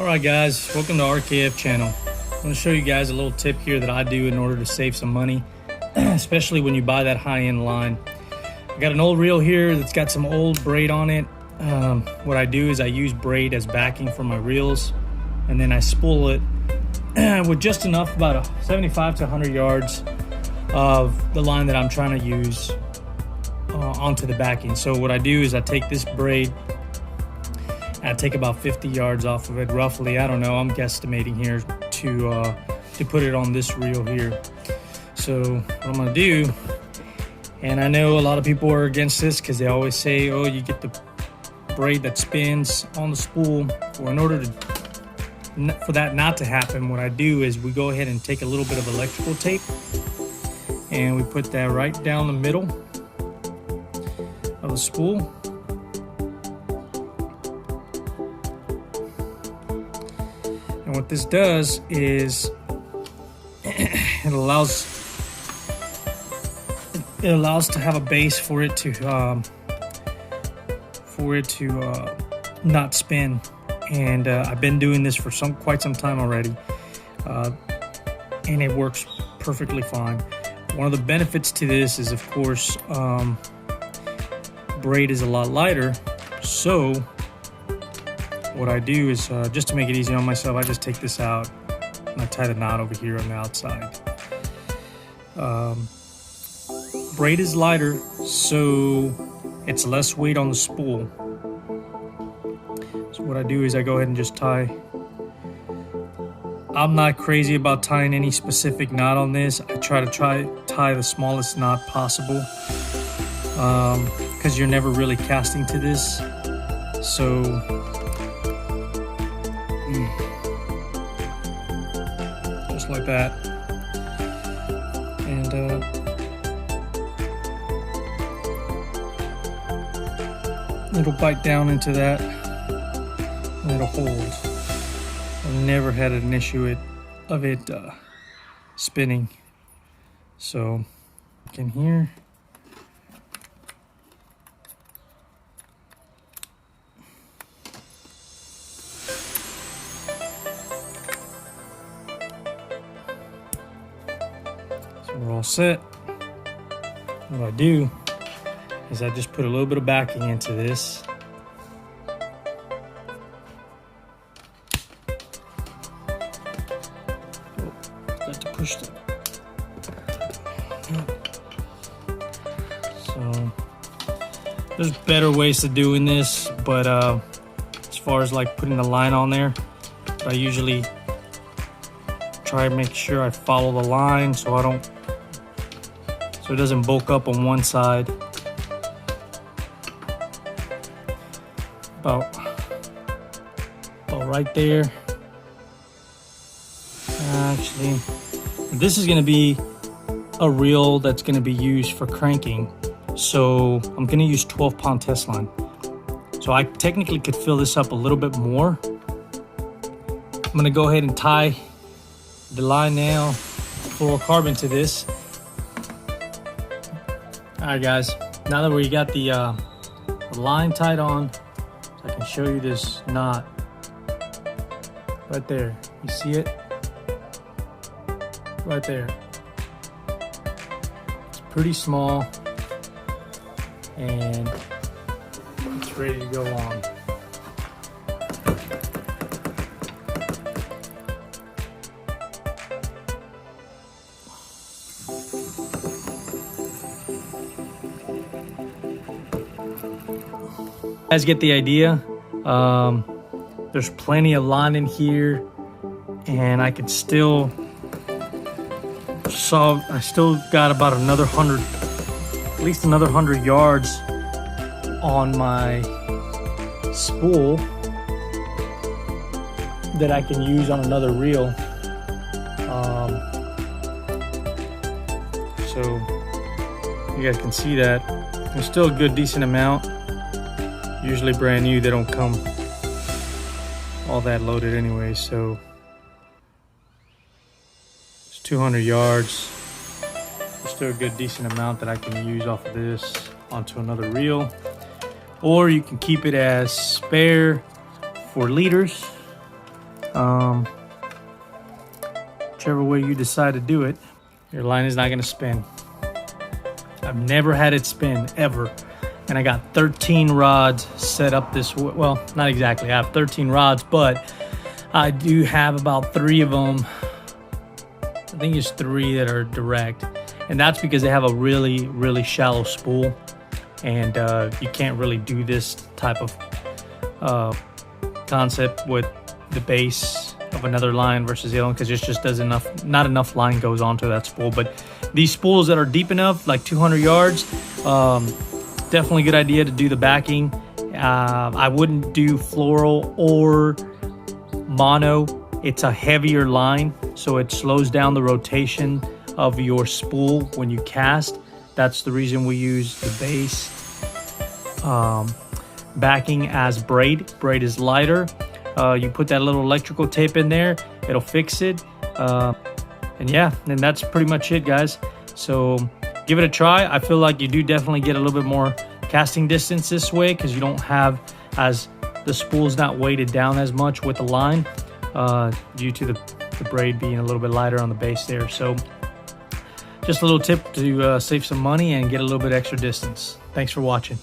Alright guys, welcome to RKF channel. I'm going to show you guys a little tip here that I do in order to save some money, especially when you buy that high-end line. I got an old reel here that's got some old braid on it. What I do is I use braid as backing for my reels, and then I spool it with just enough, about 75 to 100 yards of the line that I'm trying to use onto the backing. So what I do is I take this braid, I take about 50 yards off of it, roughly. I don't know, I'm guesstimating here to put it on this reel here. So what I'm gonna do, and I know a lot of people are against this because they always say, oh, you get the braid that spins on the spool. Well, in order for that not to happen, what I do is we go ahead and take a little bit of electrical tape and we put that right down the middle of the spool. And what this does is it allows to have a base for it to not spin. And I've been doing this for quite some time already, and it works perfectly fine. One of the benefits to this is, of course, braid is a lot lighter, so what I do is, just to make it easy on myself, I just take this out and I tie the knot over here on the outside. Braid is lighter, so it's less weight on the spool. So what I do is I go ahead and just tie. I'm not crazy about tying any specific knot on this. I try to tie the smallest knot possible, because you're never really casting to this. So just like that, and it'll bite down into that and it'll hold. I've never had an issue of it spinning. So in here, we're all set. What I do is I just put a little bit of backing into this. Got to push it. So there's better ways to doing this, but as far as like putting the line on there, I usually try to make sure I follow the line so it doesn't bulk up on one side. About right there. Actually, this is going to be a reel that's going to be used for cranking, so I'm going to use 12-pound test line. So I technically could fill this up a little bit more. I'm going to go ahead and tie the line now, fluorocarbon to this. Alright guys, now that we got the line tied on, I can show you this knot right there. You see it? Right there. It's pretty small and it's ready to go on. You guys get the idea. There's plenty of line in here, and I could still I still got about another 100, at least another 100 yards on my spool that I can use on another reel. So you guys can see that there's still a good decent amount. Usually brand new, they don't come all that loaded anyway, so it's 200 yards. There's still a good decent amount that I can use off of this onto another reel. Or you can keep it as spare for leaders, Whichever way you decide to do it, your line is not going to spin. I've never had it spin ever. And I got 13 rods set up this way. Well, not exactly. I have 13 rods, but I do have about 3 of them. I think it's 3 that are direct. And that's because they have a really, really shallow spool. And you can't really do this type of concept with the base of another line versus the other one, because it just does not enough line goes onto that spool. But these spools that are deep enough, like 200 yards, definitely a good idea to do the backing. I wouldn't do floral or mono. It's a heavier line, so it slows down the rotation of your spool when you cast. That's the reason we use the base backing as braid. Braid is lighter. You put that little electrical tape in there, it'll fix it. And yeah, and that's pretty much it, guys. So give it a try. I feel like you do definitely get a little bit more casting distance this way, because you don't have the spool's not weighted down as much with the line, due to the braid being a little bit lighter on the base there. So just a little tip to save some money and get a little bit extra distance. Thanks for watching.